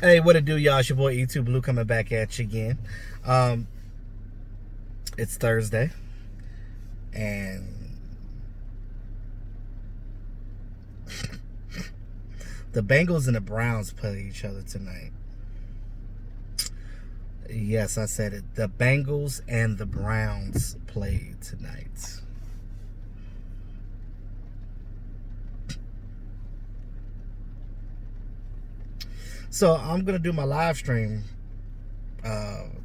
Hey, what it do, y'all? It's your boy E2 Blue coming back at you again. Um, it's Thursday, and the Bengals and the Browns play each other tonight. Yes, I said it. The Bengals and the Browns play tonight. So I'm gonna do my live stream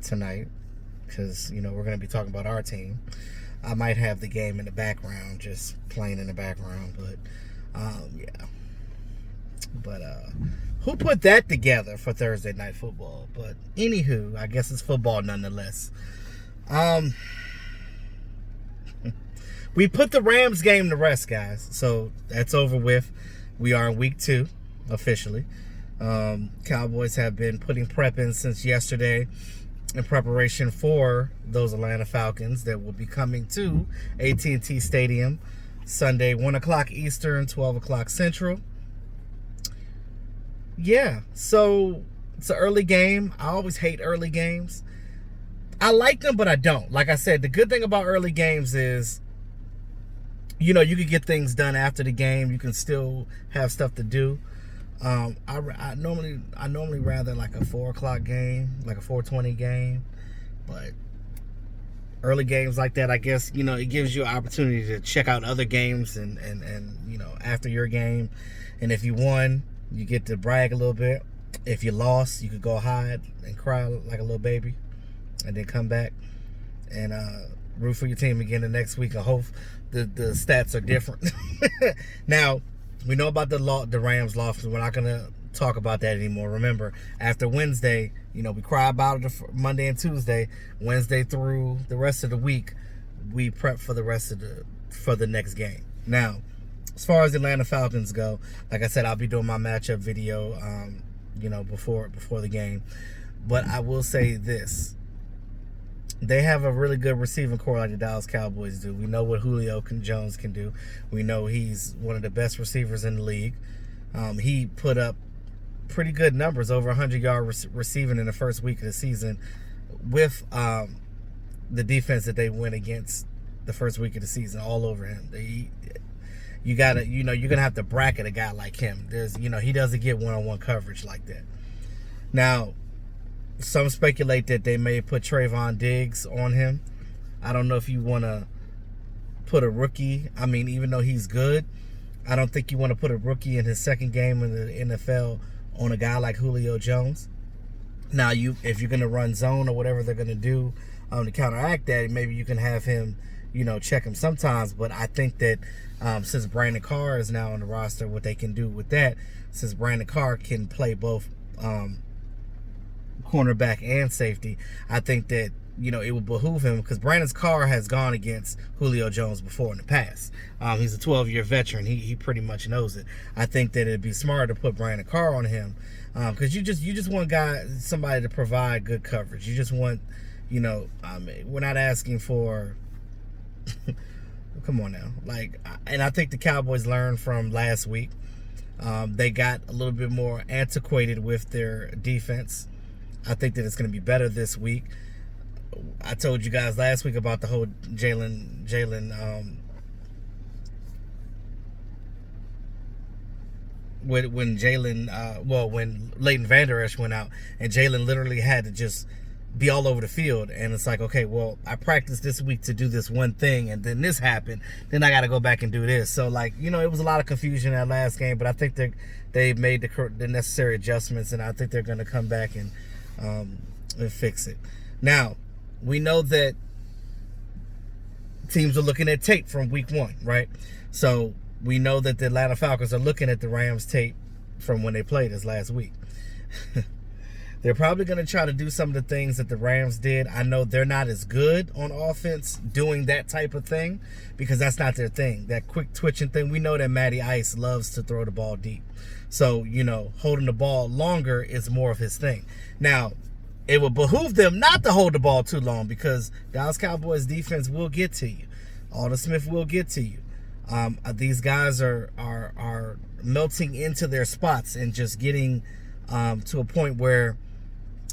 tonight because we're gonna be talking about our team. I might have the game in the background, just playing in the background, but yeah. But who put that together for Thursday night football? But anywho, I guess it's football nonetheless. We put the Rams game to rest, guys. So that's over with. We are in week 2 officially. Cowboys have been putting prep in since yesterday in preparation for those Atlanta Falcons that will be coming to AT&T Stadium Sunday, 1 o'clock Eastern, 12 o'clock Central. Yeah, so it's an early game. I always hate early games. I like them, but I don't. Like I said, the good thing about early games is, you can get things done after the game. You can still have stuff to do. I normally rather like a 4 o'clock game, like a 4:20 game, but early games like that, I guess, it gives you an opportunity to check out other games and after your game. And if you won, you get to brag a little bit. If you lost, you could go hide and cry like a little baby and then come back and root for your team again the next week. I hope the stats are different. Now, we know about the Rams loss. We're not going to talk about that anymore. Remember, after Wednesday, we cry about it Monday and Tuesday. Wednesday through the rest of the week, we prep for the next game. Now, as far as the Atlanta Falcons go, like I said, I'll be doing my matchup video, before the game. But I will say this. They have a really good receiving core like the Dallas Cowboys do. We know what Julio Jones can do. We know he's one of the best receivers in the league. He put up pretty good numbers, over 100-yard receiving in the first week of the season with the defense that they went against the first week of the season, all over him. You're gonna have to bracket a guy like him. He doesn't get one-on-one coverage like that. Now, some speculate that they may put Trayvon Diggs on him. I don't know if you want to put a rookie. I mean, even though he's good, I don't think you want to put a rookie in his second game in the NFL on a guy like Julio Jones. Now, if you're going to run zone or whatever they're going to do to counteract that, maybe you can have him, check him sometimes. But I think that since Brandon Carr is now on the roster, what they can do with that, since Brandon Carr can play both cornerback and safety, I think that it would behoove him, because Brandon Carr has gone against Julio Jones before in the past. He's a 12-year veteran. He pretty much knows it. I think that it'd be smarter to put Brandon Carr on him, because you just want somebody to provide good coverage. You just want, we're not asking for. Come on now, and I think the Cowboys learned from last week. They got a little bit more antiquated with their defense. I think that it's going to be better this week. I told you guys last week about the whole Jalen when Leighton Vander Esch went out, and Jalen literally had to just be all over the field. And it's like, okay, well, I practiced this week to do this one thing, and then this happened. Then I got to go back and do this. So, it was a lot of confusion in that last game, but I think they've made the necessary adjustments, and I think they're going to come back and fix it. Now, we know that teams are looking at tape from week 1, right? So we know that the Atlanta Falcons are looking at the Rams tape from when they played us last week. They're probably going to try to do some of the things that the Rams did. I know they're not as good on offense doing that type of thing, because that's not their thing. That quick twitching thing. We know that Matty Ice loves to throw the ball deep. So, holding the ball longer is more of his thing. Now, it would behoove them not to hold the ball too long, because Dallas Cowboys defense will get to you. Alden Smith will get to you. These guys are melting into their spots and just getting to a point where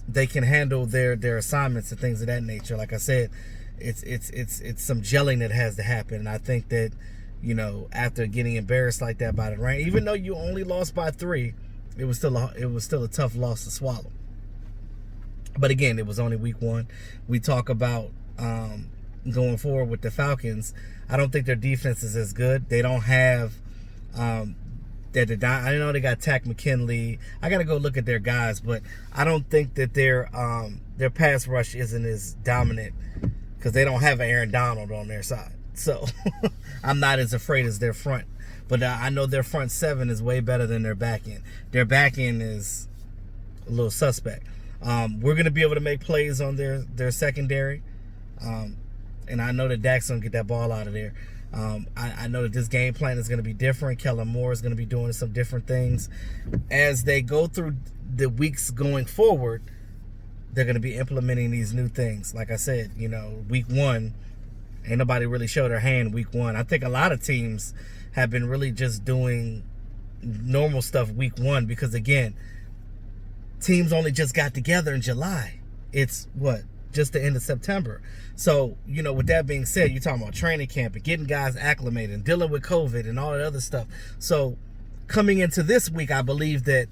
they can handle their assignments and things of that nature. Like I said, it's some gelling that has to happen. And I think that, after getting embarrassed like that by the Rams, even though you only lost by 3, it was still a tough loss to swallow. But again, it was only week 1. We talk about going forward with the Falcons. I don't think their defense is as good. They don't have I know they got Tack McKinley. I got to go look at their guys, but I don't think that their pass rush isn't as dominant because they don't have Aaron Donald on their side. So I'm not as afraid as their front. But I know their front 7 is way better than their back end. Their back end is a little suspect. We're going to be able to make plays on their secondary. And I know that Dak's going to get that ball out of there. I know that this game plan is going to be different. Kellen Moore is going to be doing some different things. As they go through the weeks going forward, they're going to be implementing these new things. Like I said, week 1, ain't nobody really showed their hand week 1. I think a lot of teams have been really just doing normal stuff week 1 because, again, teams only just got together in July. It's just the end of September. So, with that being said, you're talking about training camp and getting guys acclimated and dealing with COVID and all that other stuff. So coming into this week, I believe that,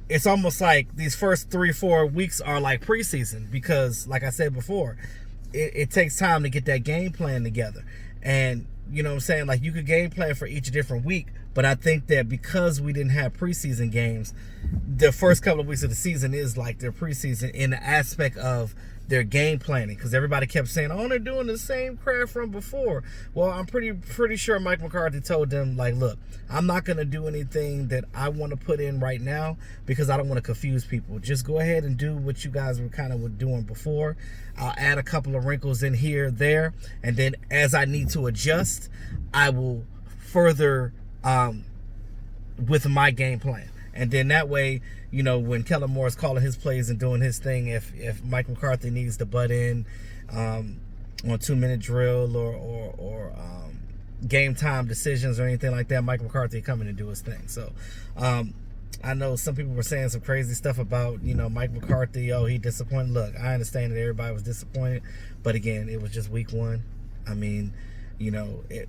it's almost like these first 3-4 weeks are like preseason because, like I said before, it takes time to get that game plan together. And, what I'm saying? Like, you could game plan for each different week, but I think that because we didn't have preseason games, the first couple of weeks of the season is like their preseason in the aspect of their game planning, because everybody kept saying, oh, they're doing the same crap from before. Well, I'm pretty sure Mike McCarthy told them, like, look, I'm not going to do anything that I want to put in right now because I don't want to confuse people. Just go ahead and do what you guys were doing before. I'll add a couple of wrinkles in here, there, and then as I need to adjust, I will further with my game plan. And then that way, when Kellen Moore is calling his plays and doing his thing, if Mike McCarthy needs to butt in on 2-minute drill or game time decisions or anything like that, Mike McCarthy coming to do his thing. So I know some people were saying some crazy stuff about, Mike McCarthy, he disappointed. Look, I understand that everybody was disappointed, but again, it was just week 1. I mean,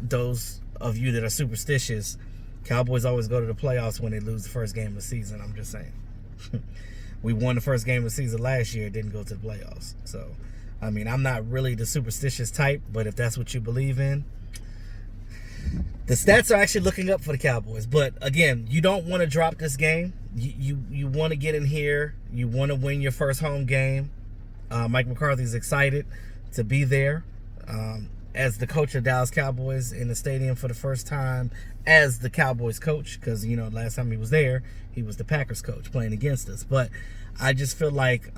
those of you that are superstitious, Cowboys always go to the playoffs when they lose the first game of the season. I'm just saying. We won the first game of the season last year, didn't go to the playoffs. So, I mean, I'm not really the superstitious type, but if that's what you believe in, the stats are actually looking up for the Cowboys. But again, you don't want to drop this game. You want to get in here. You want to win your first home game. Mike McCarthy's excited to be there as the coach of Dallas Cowboys in the stadium for the first time as the Cowboys coach, because last time he was there, he was the Packers coach playing against us. But I just feel like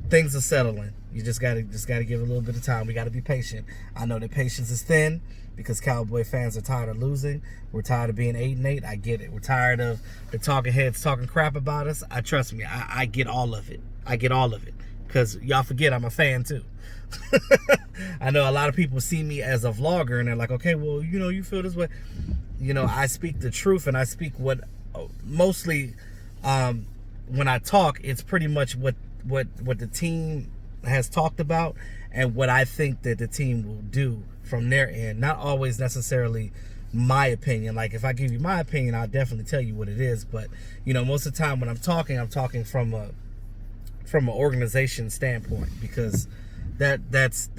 things are settling. You just gotta give it a little bit of time. We gotta be patient. I know that patience is thin because Cowboy fans are tired of losing. We're tired of being 8-8. I get it. We're tired of the talking heads talking crap about us. Trust me, I get all of it. I get all of it because y'all forget I'm a fan too. I know a lot of people see me as a vlogger and they're like, okay, well, you feel this way. I speak the truth, and I speak what mostly when I talk, it's pretty much what the team has talked about and what I think that the team will do from their end. Not always necessarily my opinion. Like, if I give you my opinion, I'll definitely tell you what it is. But most of the time when I'm talking from an organization standpoint, because that's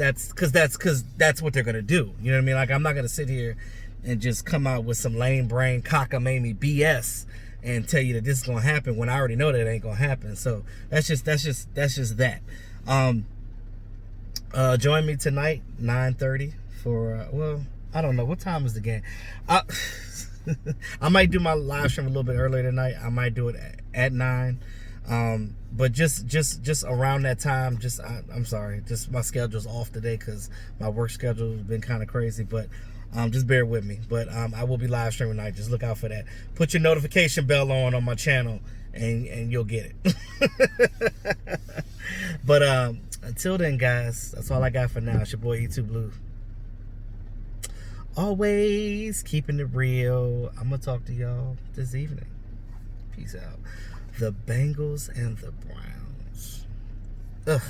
what they're gonna do. You know what I mean? Like, I'm not gonna sit here and just come out with some lame brain cockamamie BS and tell you that this is gonna happen when I already know that it ain't gonna happen. So that's just that. Join me tonight 9:30 for I don't know what time is the game. I might do my live stream a little bit earlier tonight. I might do it at 9. But just around that time, I'm sorry, just my schedule's off today because my work schedule has been kind of crazy, but just bear with me. But I will be live streaming tonight. Just look out for that. Put your notification bell on my channel and you'll get it. But until then, guys, that's all I got for now. It's your boy E2 Blue. Always keeping it real. I'm gonna talk to y'all this evening. Peace out. The Bengals and the Browns. Ugh.